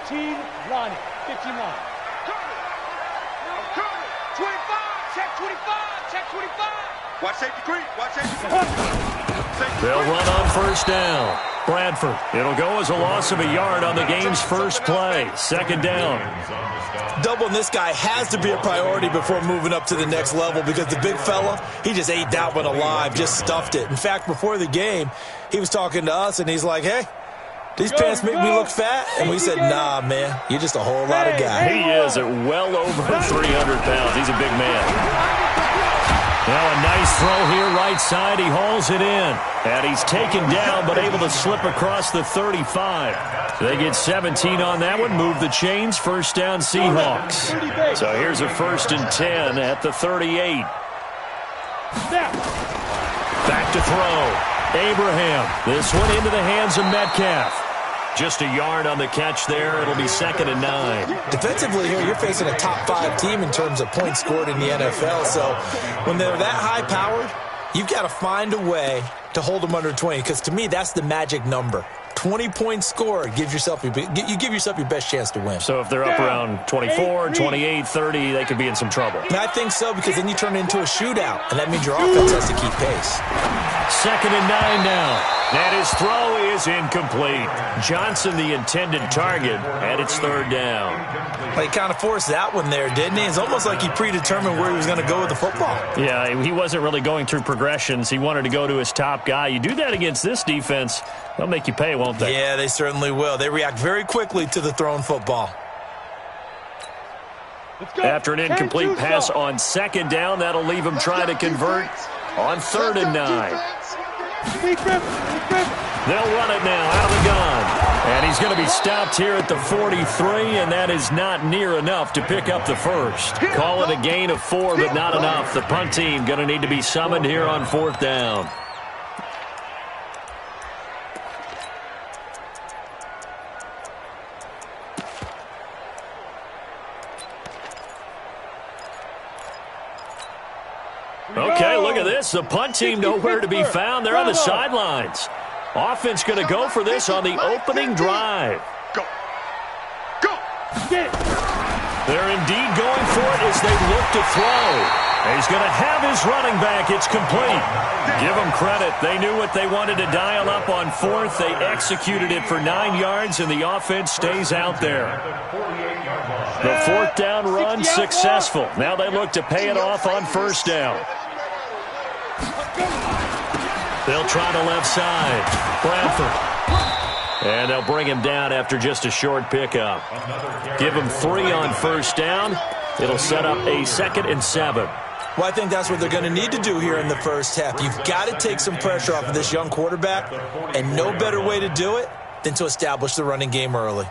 15 running. 15 running. 25. Check 25. Check 25. Watch safety creep. Watch safety creep. They'll run on first down. Bradford. It'll go as a loss of a yard on the game's first play. Second down. Doubling this guy has to be a priority before moving up to the next level because the big fella, he just ate that one alive, just stuffed it. In fact, before the game, he was talking to us, and he's like, hey, these pants make me look fat? And we said, nah, man, you're just a whole lot of guy. He is at well over 300 pounds. He's a big man. Now a nice throw here, right side. He hauls it in. And he's taken down, but able to slip across the 35. They get 17 on that one. Move the chains. First down, Seahawks. So here's a 1st and 10 at the 38. Back to throw. Abraham. This one into the hands of Metcalf. Just a yard on the catch there. It'll be 2nd and 9. Defensively here, you're facing a top 5 team in terms of points scored in the NFL. So when they're that high-powered, you've got to find a way to hold them under 20. Because to me, that's the magic number. 20 points scored, you give yourself your best chance to win. So if they're up around 24, 28, 30, they could be in some trouble. And I think so, because then you turn it into a shootout, and that means your offense has to keep pace. 2nd and 9 now. And his throw is incomplete. Johnson, the intended target, and it's 3rd down. Well, he kind of forced that one there, didn't he? It's almost like he predetermined where he was going to go with the football. Yeah, he wasn't really going through progressions. He wanted to go to his top guy. You do that against this defense, they'll make you pay, won't they? Yeah, they certainly will. They react very quickly to the thrown football. After an incomplete pass on 2nd down, that'll leave him trying to convert on 3rd and 9. They'll run it now out of the gun. And he's going to be stopped here at the 43, and that is not near enough to pick up the first. Call it a gain of 4, but not enough. The punt team going to need to be summoned here on 4th down. Okay, look at this. The punt team nowhere to be found. They're on the sidelines. Offense going to go for this on the opening drive. Go. Go. They're indeed going for it as they look to throw. He's going to have his running back. It's complete. Give them credit. They knew what they wanted to dial up on 4th. They executed it for 9 yards, and the offense stays out there. The 4th down run successful. Now they look to pay it off on 1st down. They'll try the left side. Bradford. And they'll bring him down after just a short pickup. Give him 3 on 1st down. It'll set up a 2nd and 7. Well, I think that's what they're going to need to do here in the first half. You've got to take some pressure off of this young quarterback, and no better way to do it than to establish the running game early.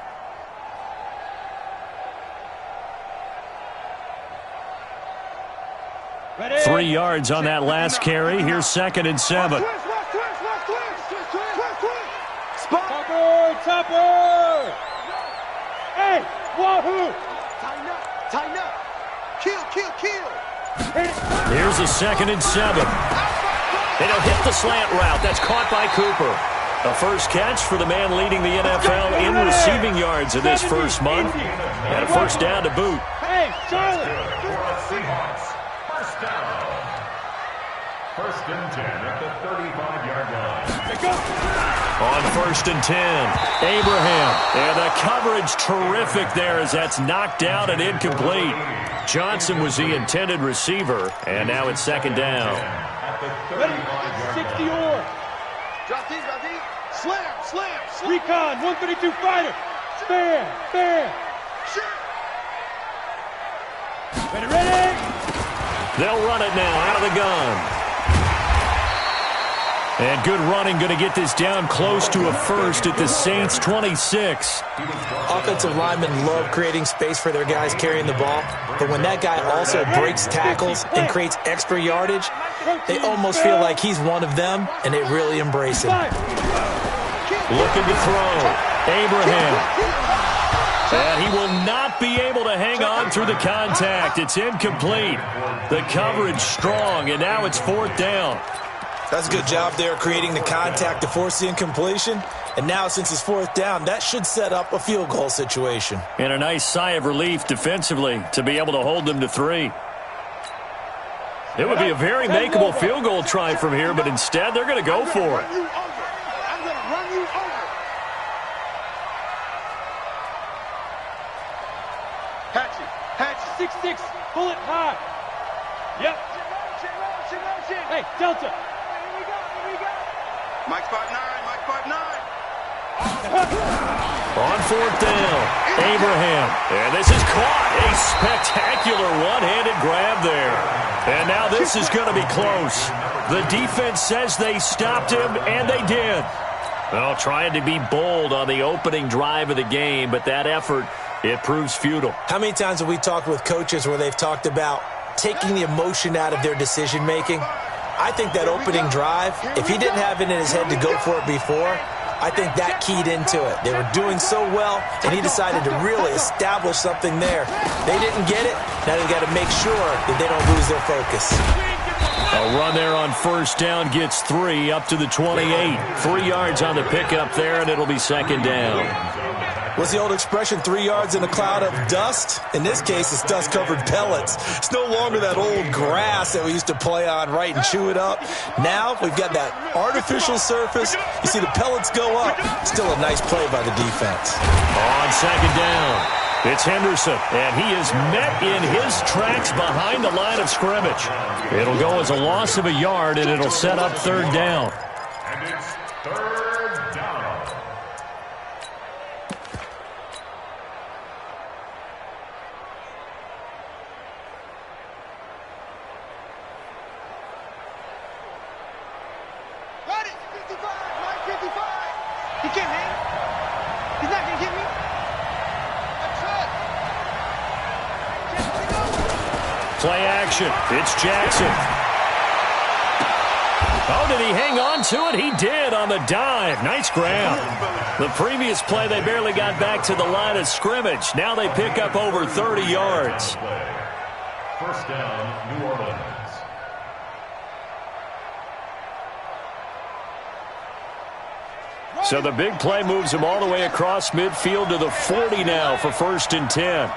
Ready? 3 yards on that last carry. Here's 2nd and 7. Topper! Hey, wahoo! Tighten up. Kill. Here's a 2nd and 7. And he'll hit the slant route. That's caught by Cooper. A first catch for the man leading the NFL in receiving yards in this first month. And a first down to boot. Hey, Charlie! First down. 1st and 10 at the 35-yard line. On 1st and 10, Abraham. And the coverage terrific there as that's knocked down and incomplete. Johnson was the intended receiver, and now it's 2nd down. Ready? 60 or. Drop deep. Slam. Recon, 132 fighter. Bam. Ready? They'll run it now out of the gun. And good running, going to get this down close to a first at the Saints' 26. Offensive linemen love creating space for their guys carrying the ball, but when that guy also breaks tackles and creates extra yardage, they almost feel like he's one of them, and they really embrace him. Looking to throw. Abraham. And he will not be able to hang on through the contact. It's incomplete. The coverage strong, and now it's 4th down. That's a good job there creating the contact to force the incompletion. And now, since it's fourth down, that should set up a field goal situation. And a nice sigh of relief defensively to be able to hold them to 3. It would be a very makeable field goal try from here, but instead they're going to go for it. I'm going to run you over. Hatch, 6'6", pull it high. Yep. Hey, Delta. Here we go. Mike 5'9", Mike 5'9". On fourth down, Abraham. And this is caught. A spectacular one-handed grab there. And now this is going to be close. The defense says they stopped him, and they did. Well, trying to be bold on the opening drive of the game, but that effort, it proves futile. How many times have we talked with coaches where they've talked about taking the emotion out of their decision-making? I think that opening drive, if he didn't have it in his head to go for it before, I think that keyed into it. They were doing so well, and he decided to really establish something there. They didn't get it. Now they've got to make sure that they don't lose their focus. A run there on first down gets 3 up to the 28. 3 yards on the pickup there, and it'll be second down. What's the old expression, 3 yards in a cloud of dust? In this case, it's dust-covered pellets. It's no longer that old grass that we used to play on, right, and chew it up. Now we've got that artificial surface. You see the pellets go up. Still a nice play by the defense. On second down, it's Henderson, and he is met in his tracks behind the line of scrimmage. It'll go as a loss of a yard, and it'll set up third down. And it's third down. Ready, 55, Mike 55. He can't hang. He's not going to hit me. Play action. It's Jackson. Oh, did he hang on to it? He did on the dive. Nice grab. The previous play, they barely got back to the line of scrimmage. Now they pick up over 30 yards. First down, New Orleans. So the big play moves him all the way across midfield to the 40 now for 1st and 10.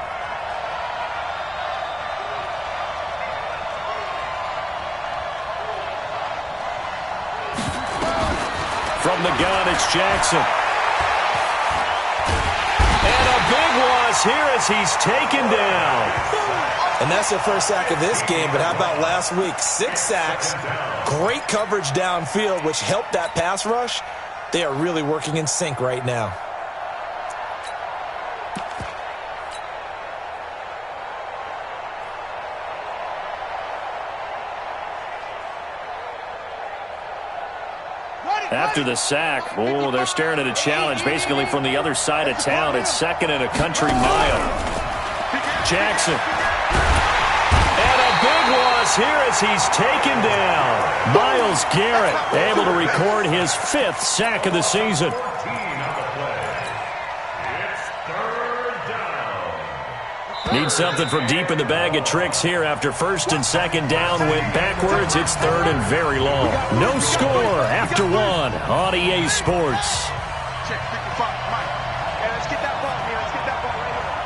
From the gun, it's Jackson. And a big loss here as he's taken down. And that's their first sack of this game, but how about last week? 6 sacks, great coverage downfield, which helped that pass rush. They are really working in sync right now. After the sack, oh, they're staring at a challenge basically from the other side of town. It's 2nd and a country mile. Jackson. And a big loss here as he's taken down. Myles Garrett able to record his 5th sack of the season. Need something from deep in the bag of tricks here after 1st and 2nd down went backwards. It's 3rd and very long. No score after 1 on EA Sports.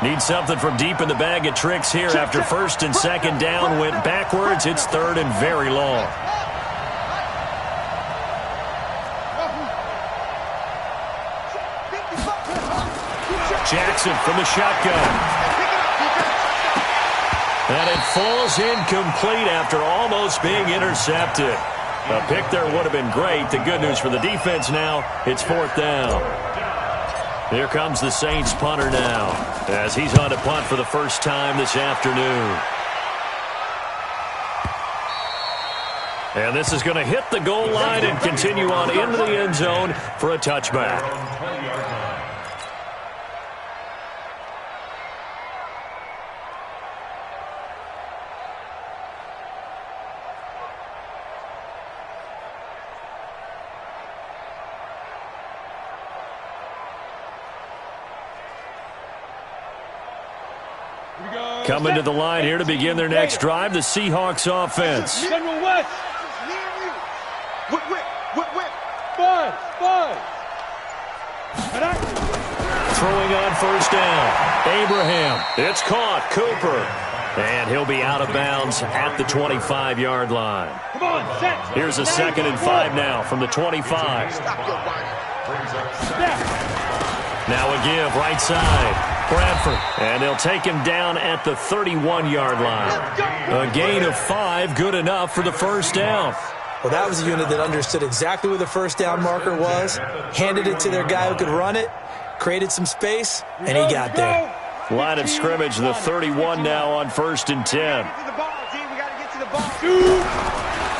Need something from deep in the bag of tricks here after 1st and 2nd down went backwards. It's 3rd and very long. Jackson from the shotgun. And it falls incomplete after almost being intercepted. A pick there would have been great. The good news for the defense now, it's 4th down. Here comes the Saints punter now as he's on to punt for the first time this afternoon. And this is going to hit the goal line and continue on into the end zone for a touchback. Coming to the line here to begin their next drive, the Seahawks offense. General West. What Buzz. Throwing on first down. Abraham. It's caught. Cooper. And he'll be out of bounds at the 25-yard line. Come on, set. Here's a 2nd and 5 now from the 25. Now a give right side. Bradford. And they'll take him down at the 31-yard line. A gain of 5, good enough for the first down. Well, that was a unit that understood exactly where the first down marker was, handed it to their guy who could run it, created some space, and he got there. Line of scrimmage, the 31 now on 1st and 10.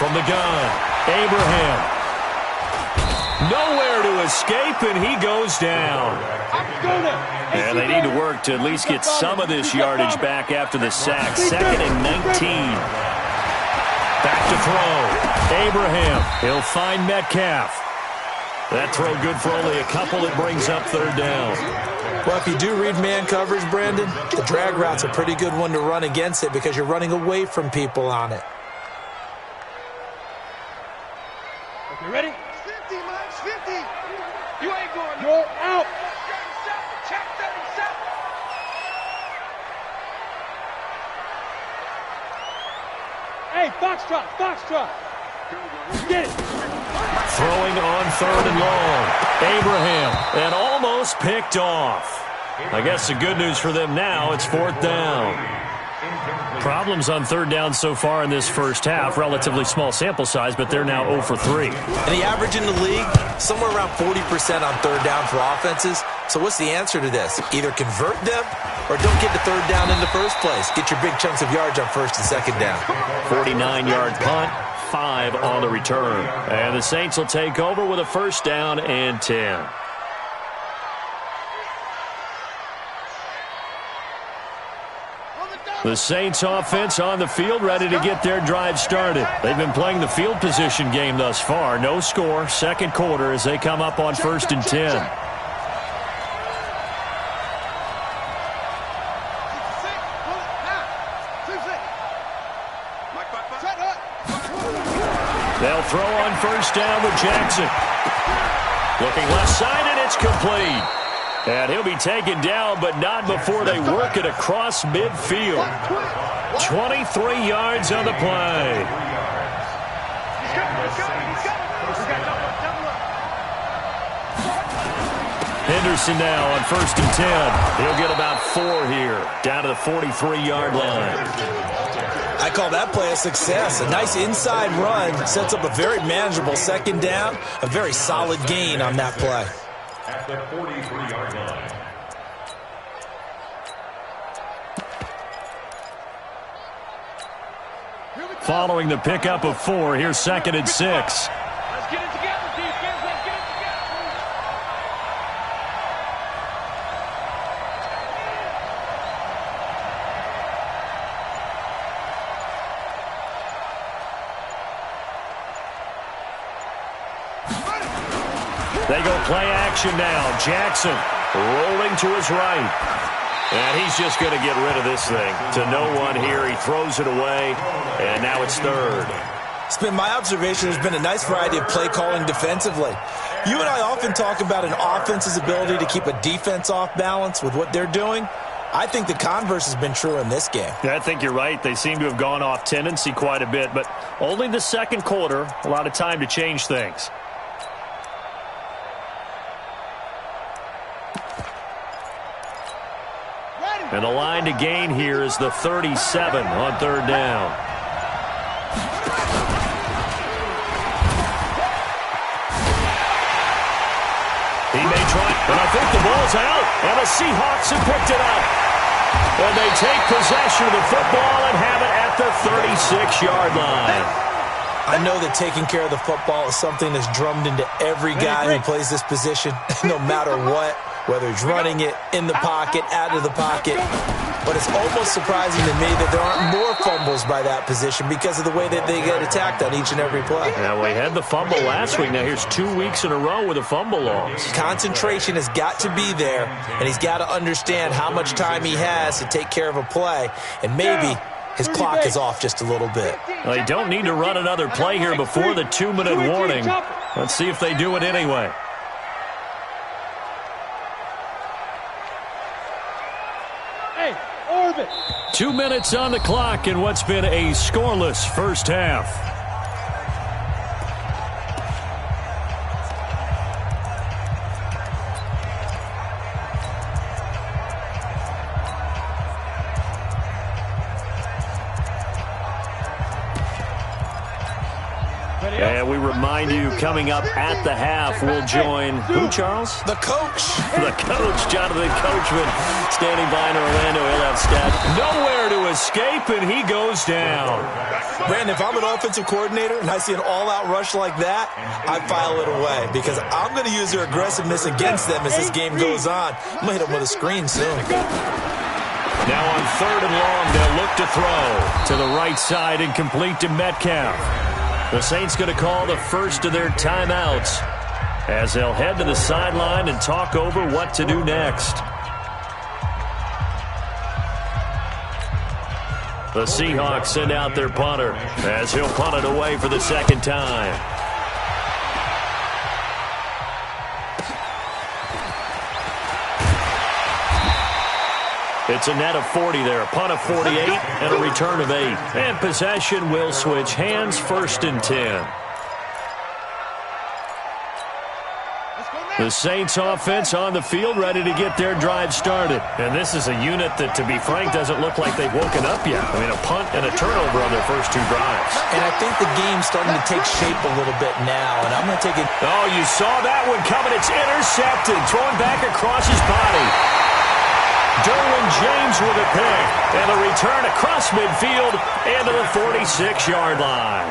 From the gun, Abraham. Nowhere to escape, and he goes down. And they need to work to at least get some of this yardage back after the sack. 2nd and 19. Back to throw. Abraham. He'll find Metcalf. That throw good for only a couple. It brings up 3rd down. Well, if you do read man coverage, Brandon, the drag route's a pretty good one to run against it because you're running away from people on it. Okay, ready? 50, Max, 50. You ain't going. You're out. 37, check 37. Hey, foxtrot, foxtrot. Get it. Throwing on 3rd and long. Abraham. And almost picked off. I guess the good news for them now, it's 4th down. Problems on 3rd down so far in this first half. Relatively small sample size, but they're now 0 for 3. And the average in the league, somewhere around 40% on 3rd down for offenses. So what's the answer to this? Either convert them or don't get to 3rd down in the first place. Get your big chunks of yards on 1st and 2nd down. 49-yard punt, 5 on the return. And the Saints will take over with a 1st down and 10. The Saints offense on the field, ready to get their drive started. They've been playing the field position game thus far. No score, 2nd quarter as they come up on 1st and 10. They'll throw on 1st down with Jackson. Looking left side, and it's complete. And he'll be taken down, but not before they work it across midfield. 23 yards on the play. Henderson now on 1st and 10. He'll get about 4 here, down to the 43-yard line. I call that play a success. A nice inside run sets up a very manageable 2nd down. A very solid gain on that play. At the 43-yard line. Following the pickup of 4, here's 2nd and 6. Let's get it together, defense. Let's get it together. They go play action now. Jackson rolling to his right. And he's just going to get rid of this thing. To no one here. He throws it away. And now it's 3rd. It's been my observation there's been a nice variety of play calling defensively. You and I often talk about an offense's ability to keep a defense off balance with what they're doing. I think the converse has been true in this game. Yeah, I think you're right. They seem to have gone off tendency quite a bit. But only the 2nd quarter. A lot of time to change things. And the line to gain here is the 37 on 3rd down. He may try, and I think the ball's out. And the Seahawks have picked it up. And they take possession of the football and have it at the 36-yard line. I know that taking care of the football is something that's drummed into every guy who plays this position, no matter what, whether he's running it, in the pocket, out of the pocket. But it's almost surprising to me that there aren't more fumbles by that position because of the way that they get attacked on each and every play. Yeah, we had the fumble last week. Now here's 2 weeks in a row with a fumble loss. Concentration has got to be there, and he's got to understand how much time he has to take care of a play, and maybe his clock is off just a little bit. Well, they don't need to run another play here before the 2-minute warning. Let's see if they do it anyway. Hey, orbit. 2 minutes on the clock in what's been a scoreless first half. And we remind you, coming up at the half, we'll join who, Charles? The coach. The coach, Jonathan Coachman, standing by in Orlando. He'll have stats. Nowhere to escape, and he goes down. Brandon, if I'm an offensive coordinator and I see an all-out rush like that, I file it away because I'm going to use their aggressiveness against them as this game goes on. I'm going to hit them with a screen soon. Now on 3rd and long, they'll look to throw to the right side and complete to Metcalf. The Saints going to call the first of their timeouts as they'll head to the sideline and talk over what to do next. The Seahawks send out their punter as he'll punt it away for the second time. It's a net of 40 there, a punt of 48, and a return of 8. And possession will switch hands, 1st and 10. The Saints offense on the field, ready to get their drive started. And this is a unit that, to be frank, doesn't look like they've woken up yet. I mean, a punt and a turnover on their first 2 drives. And I think the game's starting to take shape a little bit now, and I'm going to take it. Oh, you saw that one coming. It's intercepted, thrown back across his body. Derwin James with a pick, and a return across midfield into the 46-yard line.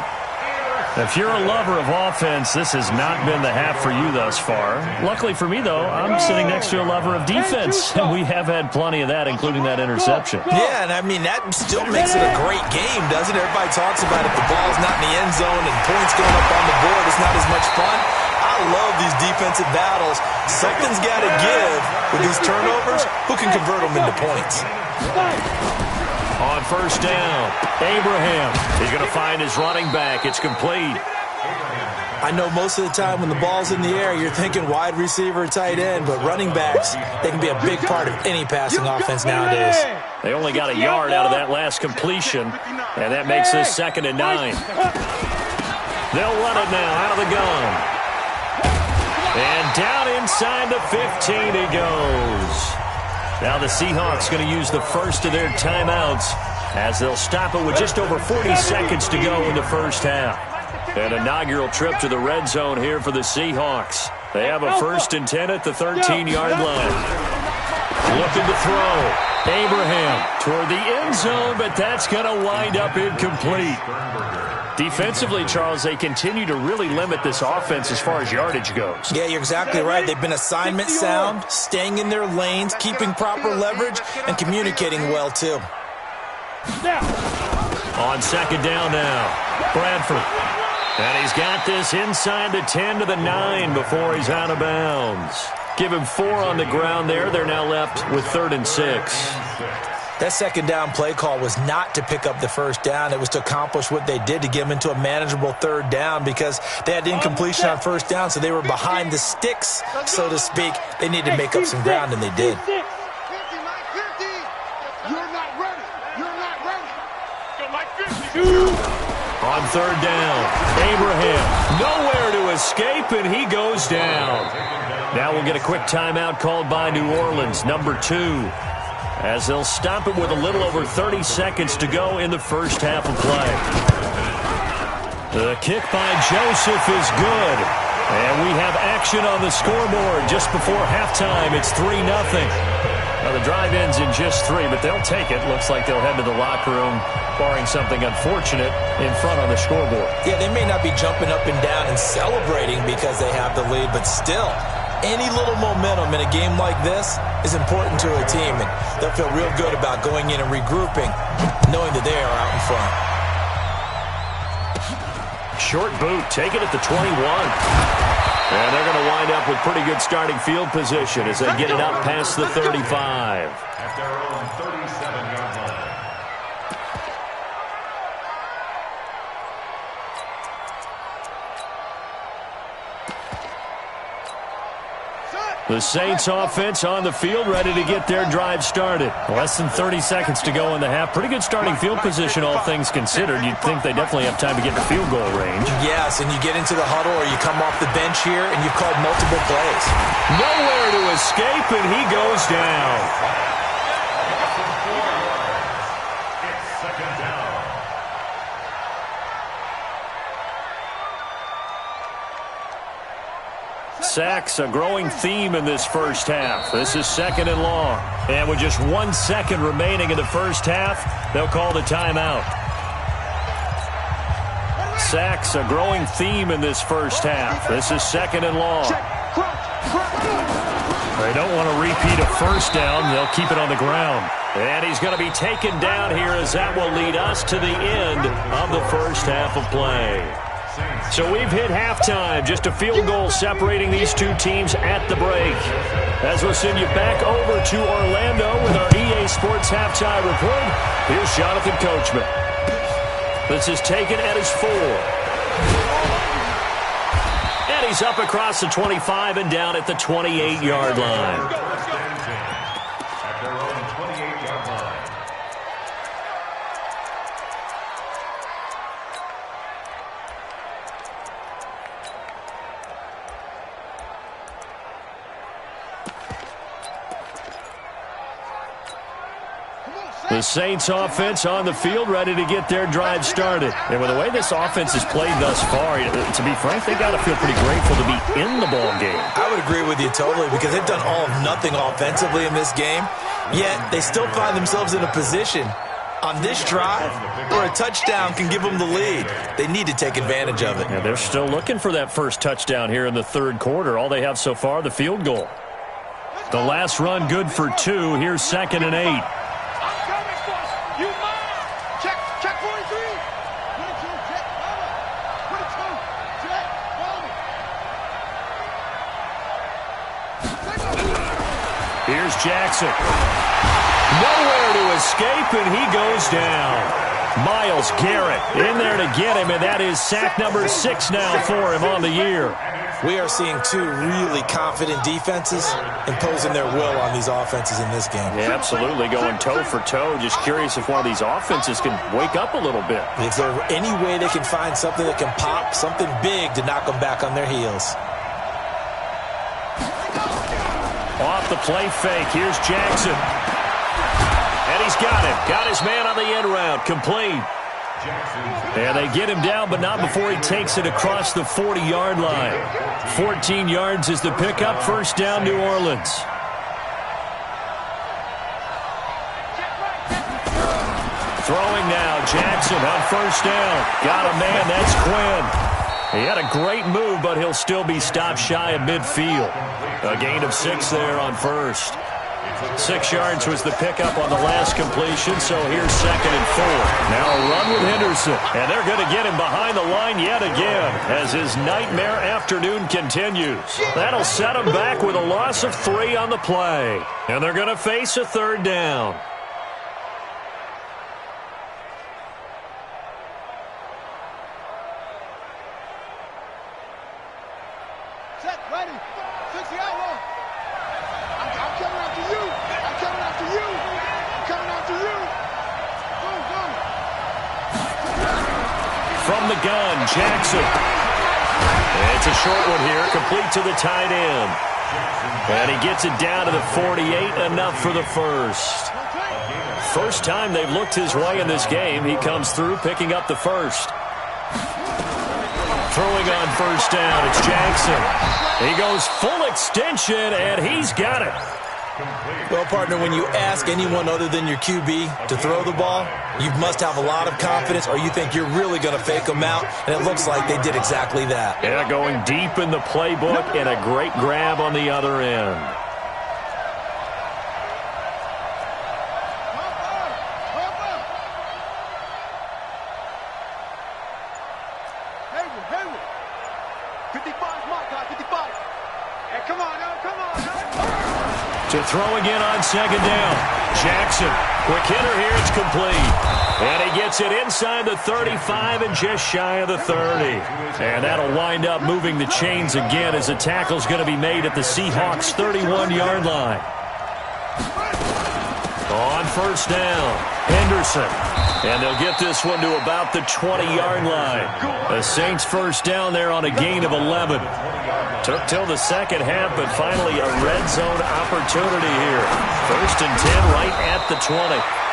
If you're a lover of offense, this has not been the half for you thus far. Luckily for me, though, I'm sitting next to a lover of defense, and we have had plenty of that, including that interception. Yeah, and I mean, that still makes it a great game, doesn't it? Everybody talks about if the ball's not in the end zone and points going up on the board, it's not as much fun. I love these defensive battles. Something's got to give with these turnovers. Who can convert them into points? On 1st down, Abraham. He's going to find his running back. It's complete. I know most of the time when the ball's in the air, you're thinking wide receiver, tight end, but running backs, they can be a big part of any passing offense nowadays. They only got a yard out of that last completion, and that makes this 2nd and 9. They'll run it now out of the gun. And down inside the 15 he goes. Now the Seahawks going to use the first of their timeouts as they'll stop it with just over 40 seconds to go in the first half. An inaugural trip to the red zone here for the Seahawks. They have a 1st and 10 at the 13-yard line. Looking to throw. Abraham toward the end zone, but that's going to wind up incomplete. Defensively, Charles, they continue to really limit this offense as far as yardage goes. Yeah, you're exactly right. They've been assignment sound, staying in their lanes, keeping proper leverage, and communicating well, too. On 2nd down now, Bradford. And he's got this inside the 10 to the 9 before he's out of bounds. Give him 4 on the ground there. They're now left with 3rd and 6. That 2nd down play call was not to pick up the 1st down. It was to accomplish what they did, to get them into a manageable 3rd down, because they had incompletion on 1st down, so they were behind the sticks, so to speak. They needed to make up some ground, and they did. On 3rd down, Abraham nowhere to escape, and he goes down. Now we'll get a quick timeout called by New Orleans, number 2. As they'll stop it with a little over 30 seconds to go in the first half of play. The kick by Joseph is good. And we have action on the scoreboard just before halftime. It's 3-0. Now the drive ends in just 3, but they'll take it. Looks like they'll head to the locker room, barring something unfortunate, in front on the scoreboard. Yeah, they may not be jumping up and down and celebrating because they have the lead, but still, any little momentum in a game like this is important to a team, and they'll feel real good about going in and regrouping, knowing that they are out in front. Short boot, take it at the 21. And they're going to wind up with pretty good starting field position as they get it up past the 35. At their own 37-yard line. The Saints offense on the field, ready to get their drive started. Less than 30 seconds to go in the half. Pretty good starting field position, all things considered. You'd think they definitely have time to get to field goal range. Yes, and you get into the huddle or you come off the bench here and you've called multiple plays. Nowhere to escape, and he goes down. It's second down. Sacks, a growing theme in this first half. This is second and long. And with just 1 second remaining in the first half, they'll call the timeout. Sacks, a growing theme in this first half. This is second and long. They don't want to repeat a first down. They'll keep it on the ground. And he's going to be taken down here as that will lead us to the end of the first half of play. So we've hit halftime, just a field goal separating these two teams at the break. As we'll send you back over to Orlando with our EA Sports Halftime Report, here's Jonathan Coachman. This is taken at his 4. And he's up across the 25 and down at the 28-yard line. At their own 28-yard line. The Saints offense on the field, ready to get their drive started. And with the way this offense has played thus far, to be frank, they got to feel pretty grateful to be in the ball game. I would agree with you totally because they've done all of nothing offensively in this game, yet they still find themselves in a position on this drive where a touchdown can give them the lead. They need to take advantage of it. And they're still looking for that first touchdown here in the third quarter. All they have so far, the field goal. The last run good for 2. Here's second and 8. You mine! Check 43! 22, check, cover! 22, check, cover! Here's Jackson. Nowhere to escape, and he goes down. Myles Garrett in there to get him, and that is sack number 6 now for him on the year. We are seeing two really confident defenses imposing their will on these offenses in this game. Yeah, absolutely, going toe for toe. Just curious if one of these offenses can wake up a little bit. Is there any way they can find something that can pop, something big to knock them back on their heels? Off the play fake, here's Jackson. And he's got it. Got his man on the end route, complete. And they get him down, but not before he takes it across the 40-yard line. 14 yards is the pickup. First down, New Orleans. Throwing now, Jackson on first down. Got a man, that's Quinn. He had a great move, but he'll still be stopped shy of midfield. A gain of 6 there on first. 6 yards was the pickup on the last completion, so here's second and 4. Now a run with Henderson, and they're going to get him behind the line yet again as his nightmare afternoon continues. That'll set him back with a loss of 3 on the play, and they're going to face a third down. Set, ready, 60 hour. I'm coming after you. I'm coming after you. I'm coming after you. Boom, boom. From the gun, Jackson. It's a short one here, complete to the tight end. And he gets it down to the 48, enough for the first. First time they've looked his way in this game. He comes through, picking up the first. Throwing on first down, it's Jackson. He goes full extension, and he's got it. Well, partner, when you ask anyone other than your QB to throw the ball, you must have a lot of confidence or you think you're really going to fake them out, and it looks like they did exactly that. Yeah, going deep in the playbook and a great grab on the other end. Hayward. 55, my guy, 55. Hey, come on, now, come on. To throw again on second down. Jackson, quick hitter here, it's complete. And he gets it inside the 35 and just shy of the 30. And that'll wind up moving the chains again as the tackle's going to be made at the Seahawks' 31-yard line. On first down, Henderson. And they'll get this one to about the 20-yard line. The Saints first down there on a gain of 11. Took till the second half, but finally a red zone opportunity here. First and 10 right at the 20.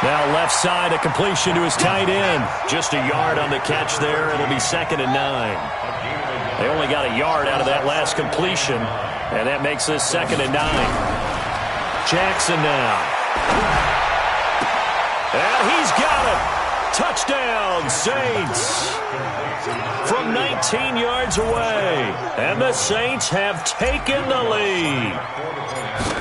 Now left side, a completion to his tight end. Just a yard on the catch there. It'll be 2nd and 9. They only got a yard out of that last completion, and that makes this 2nd and 9. Jackson now. And he's got it. Touchdown, Saints. From 19 yards away. And the Saints have taken the lead.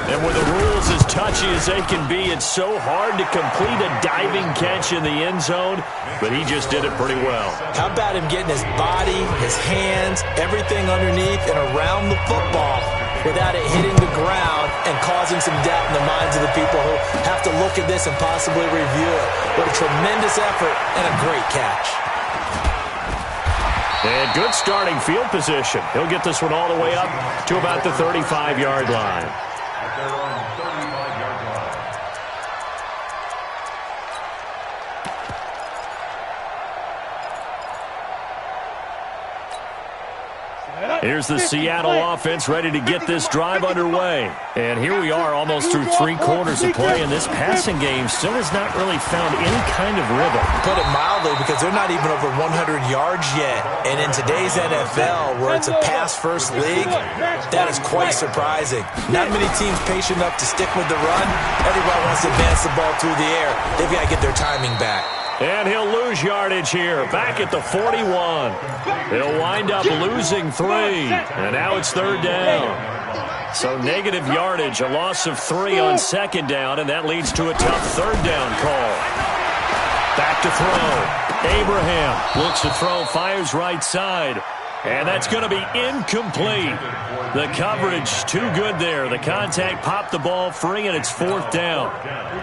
And with the rules as touchy as they can be, it's so hard to complete a diving catch in the end zone, but he just did it pretty well. How about him getting his body, his hands, everything underneath and around the football without it hitting the ground and causing some doubt in the minds of the people who have to look at this and possibly review it. What a tremendous effort and a great catch. And good starting field position. He'll get this one all the way up to about the 35-yard line. Here's the Seattle offense ready to get this drive underway. And here we are almost through 3 quarters of play, and this passing game still has not really found any kind of rhythm. Put it mildly, because they're not even over 100 yards yet. And in today's NFL, where it's a pass-first league, that is quite surprising. Not many teams patient enough to stick with the run. Everybody wants to advance the ball through the air. They've got to get their timing back. And he'll lose yardage here, back at the 41. He'll wind up losing 3, and now it's 3rd down. So negative yardage, a loss of 3 on 2nd down, and that leads to a tough 3rd down call. Back to throw. Abraham looks to throw, fires right side. And that's going to be incomplete. The coverage too good there. The contact popped the ball free, and it's 4th down.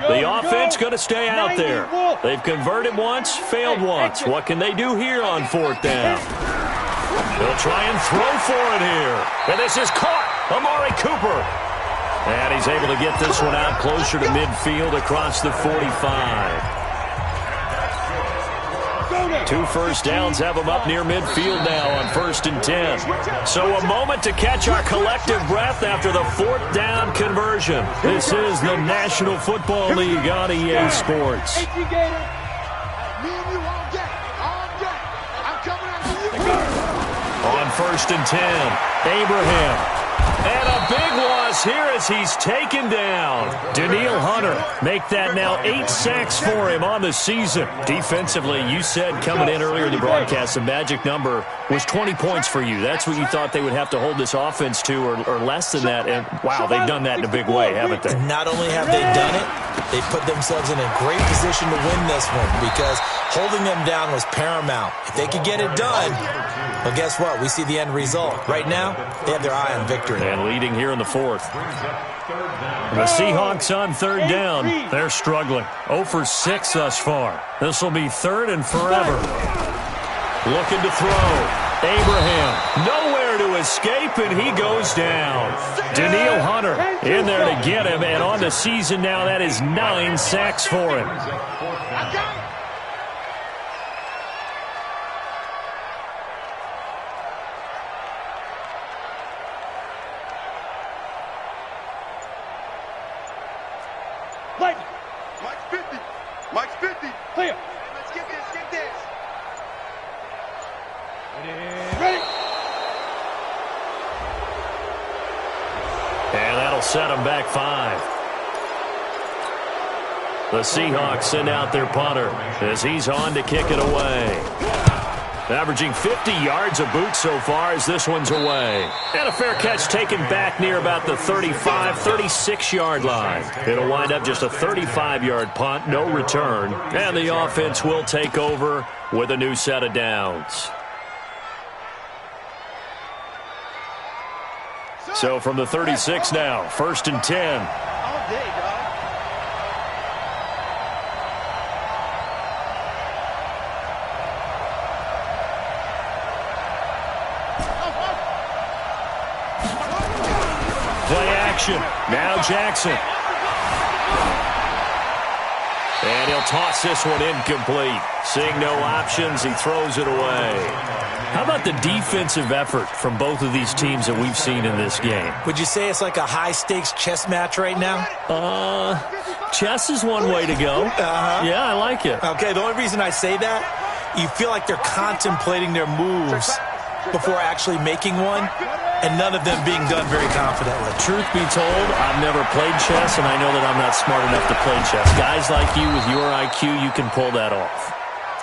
The offense going to stay out there. They've converted once, failed once. What can they do here on 4th down? They'll try and throw for it here. And this is caught. Amari Cooper. And he's able to get this one out closer to midfield across the 45. 2 first downs have them up near midfield now on 1st and 10. So a moment to catch our collective breath after the 4th down conversion. This is the National Football League on EA Sports. On 1st and 10, Abraham. And a big loss here as he's taken down. Danielle Hunter make that now 8 sacks for him on the season. Defensively, you said coming in earlier in the broadcast, the magic number was 20 points for you. That's what you thought they would have to hold this offense to, or less than that. And, wow, they've done that in a big way, haven't they? Not only have they done it, they put themselves in a great position to win this one because holding them down was paramount. If they could get it done, well, guess what? We see the end result. Right now, they have their eye on victory. And leading here in the 4th. The Seahawks on 3rd down. They're struggling. 0 for 6 thus far. This will be 3rd and forever. Looking to throw. Abraham nowhere to escape, and he goes down. Danielle Hunter in there to get him, and on the season now, that is 9 sacks for him. Mike's 50. Mike's 50. Clear. Let's get this. Get this. Ready. And that'll set him back 5. The Seahawks send out their punter as he's on to kick it away. Averaging 50 yards a boot so far as this one's away. And a fair catch taken back near about the 35, 36-yard line. It'll wind up just a 35-yard punt, no return. And the offense will take over with a new set of downs. So from the 36 now, 1st and 10. All day, dog. action. Now Jackson. And he'll toss this one incomplete. Seeing no options, he throws it away. How about the defensive effort from both of these teams that we've seen in this game? Would you say it's like a high-stakes chess match right now? Chess is one way to go. Yeah, I like it. Okay, the only reason I say that, you feel like they're contemplating their moves before actually making one, and none of them being done very confidently. Truth be told, I've never played chess, and I know that I'm not smart enough to play chess. Guys like you with your IQ, you can pull that off.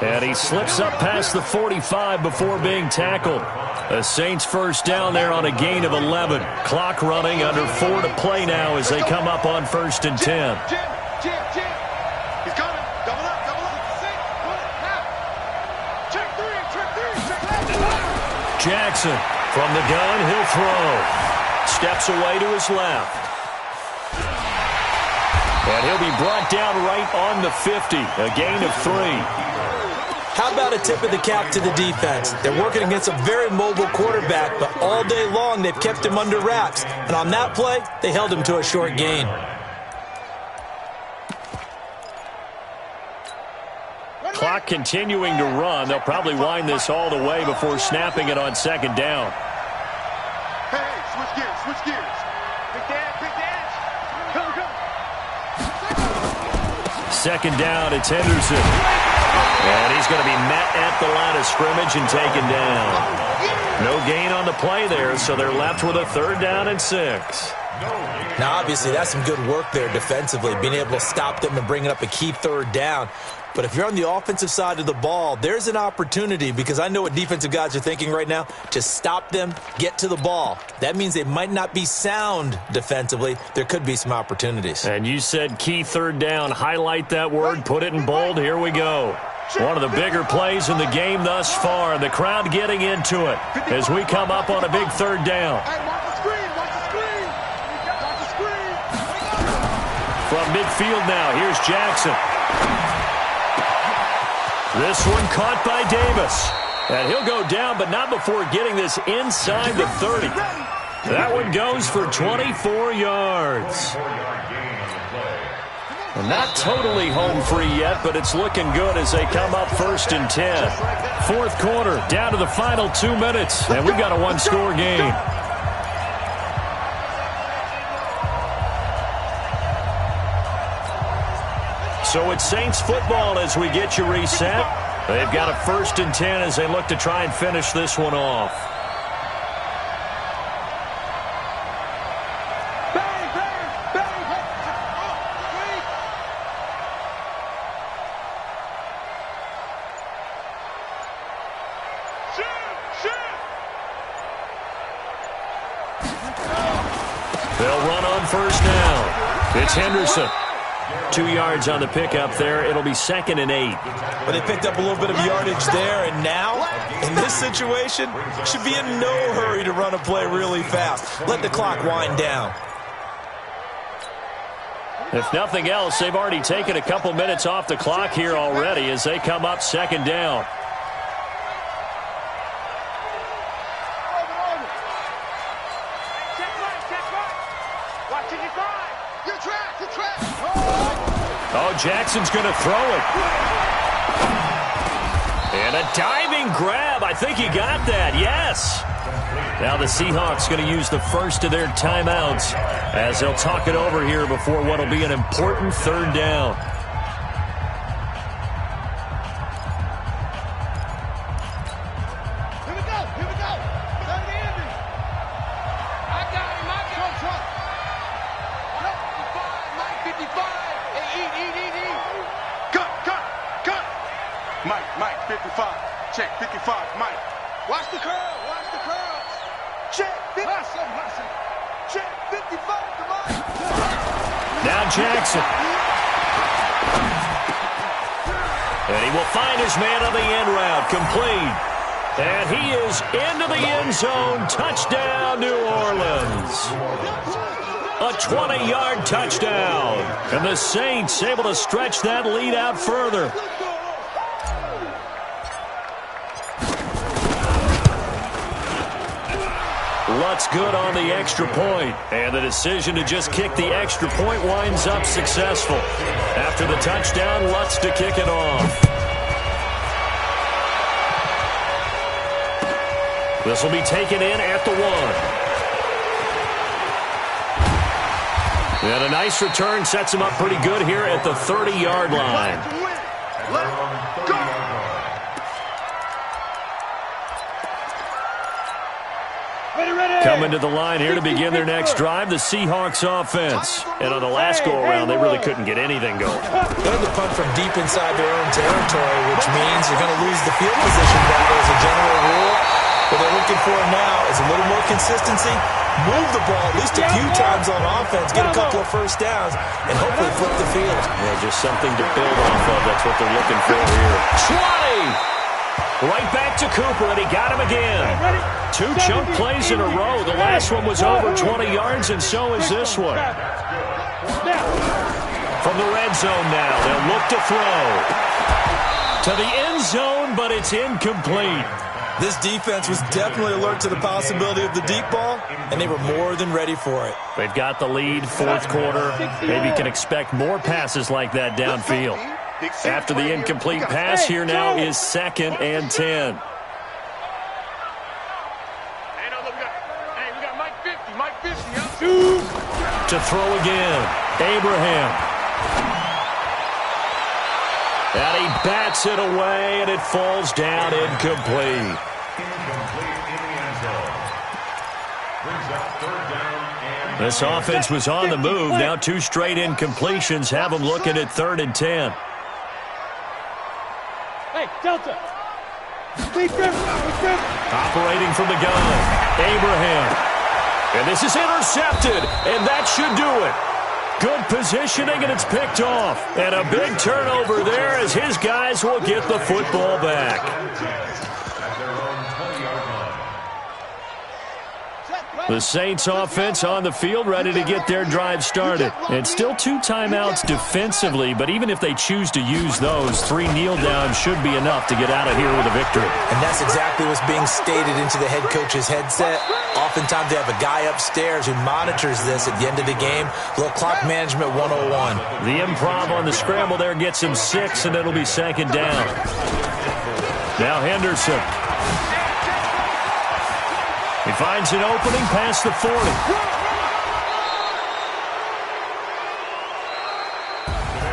And he slips up past the 45 before being tackled. The Saints first down there on a gain of 11. Clock running, under 4 to play now as they come up on 1st and 10. He's coming. Double up. Check three. Jackson from the gun, he'll throw. Steps away to his left. And he'll be brought down right on the 50. A gain of 3. How about a tip of the cap to the defense? They're working against a very mobile quarterback, but all day long they've kept him under wraps. And on that play, they held him to a short gain. Clock continuing to run. They'll probably wind this all the way before snapping it on 2nd down. Hey, switch gears. Big dance. Go. 2nd down, it's Henderson. And he's going to be met at the line of scrimmage and taken down. No gain on the play there, so they're left with a 3rd down and 6. Now, obviously, that's some good work there defensively, being able to stop them and bringing up a key 3rd down. But if you're on the offensive side of the ball, there's an opportunity, because I know what defensive guys are thinking right now, to stop them, get to the ball. That means they might not be sound defensively. There could be some opportunities. And you said key 3rd down. Highlight that word. Put it in bold. Here we go. One of the bigger plays in the game thus far. The crowd getting into it as we come up on a big 3rd down. Watch the screen. From midfield now, here's Jackson. This one caught by Davis. And he'll go down, but not before getting this inside the 30. That one goes for 24 yards. And not totally home free yet, but it's looking good as they come up 1st and 10. 4th quarter, down to the final 2 minutes, and we've got a 1-score game. So it's Saints football as we get you reset. They've got a 1st and 10 as they look to try and finish this one off. They'll run on 1st down. It's Henderson. 2 yards on the pickup there. It'll be 2nd and 8. But they picked up a little bit of yardage there, and now, in this situation, should be in no hurry to run a play really fast. Let the clock wind down. If nothing else, they've already taken a couple minutes off the clock here already as they come up 2nd down. Oh, Jackson's going to throw it. And a diving grab. I think he got that. Yes. Now the Seahawks going to use the first of their timeouts as they'll talk it over here before what will be an important 3rd down. Here we go. That's the ending. I got him. Mike 55. Hey, cut. Mike 55. Check 55. Mike. Watch the curl. Check 55. Check 55 to Mike. Now Jackson. And he will find his man on the end route. Complete. And he is into the end zone. Touchdown, New Orleans. A 20-yard touchdown. And the Saints able to stretch that lead out further. Lutz good on the extra point. And the decision to just kick the extra point winds up successful. After the touchdown, Lutz to kick it off. This will be taken in at the 1. And a nice return sets him up pretty good here at the 30-yard line. Let's go. Coming to the line here to begin their next drive, the Seahawks offense. And on the last go-around, they really couldn't get anything going. They had to punt from deep inside their own territory, which means you're going to lose the field position battle as a general rule. What they're looking for now is a little more consistency, move the ball at least a few times on offense, get a couple of first downs, and hopefully flip the field. Yeah, just something to build off of. That's what they're looking for here. 20! Right back to Cooper, and he got him again. 2 chunk plays in a row. The last one was over 20 yards, and so is this one. From the red zone now, they'll look to throw. To the end zone, but it's incomplete. This defense was definitely alert to the possibility of the deep ball, and they were more than ready for it. They've got the lead, fourth quarter. Maybe can expect more passes like that downfield. After the incomplete pass, here now is 2nd and 10. To throw again, Abraham. And he bats it away, and it falls down incomplete. This offense was on the move. Now 2 straight incompletions have them looking at 3rd and 10. Hey, Delta. Operating from the gun, Abraham. And this is intercepted, and that should do it. Good positioning, and it's picked off. And a big turnover there as his guys will get the football back. The Saints offense on the field ready to get their drive started. And still 2 timeouts defensively, but even if they choose to use those, 3 kneel downs should be enough to get out of here with a victory. And that's exactly what's being stated into the head coach's headset. Oftentimes they have a guy upstairs who monitors this at the end of the game. Little clock management 101. The improv on the scramble there gets him 6, and it'll be 2nd down. Now Henderson. He finds an opening past the 40.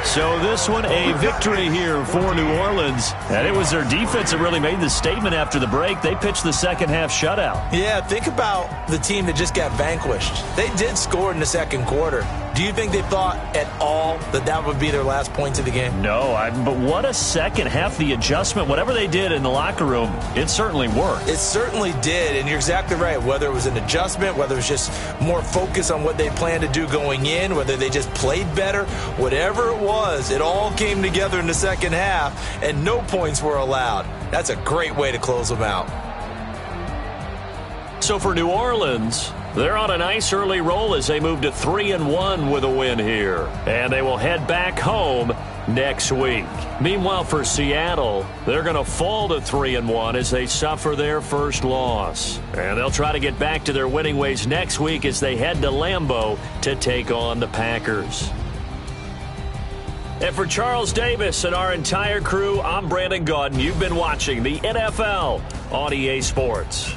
So this one, a victory here for New Orleans. And it was their defense that really made the statement after the break. They pitched the second-half shutout. Yeah, think about the team that just got vanquished. They did score in the second quarter. Do you think they thought at all that that would be their last points of the game? No, but what a second half. The adjustment, whatever they did in the locker room, it certainly worked. It certainly did, and you're exactly right. Whether it was an adjustment, whether it was just more focus on what they planned to do going in, whether they just played better, whatever it was, it all came together in the second half, and no points were allowed. That's a great way to close them out. So for New Orleans, they're on a nice early roll as they move to 3-1 with a win here. And they will head back home next week. Meanwhile, for Seattle, they're going to fall to 3-1 as they suffer their first loss. And they'll try to get back to their winning ways next week as they head to Lambeau to take on the Packers. And for Charles Davis and our entire crew, I'm Brandon Gaudin. You've been watching the NFL on EA Sports.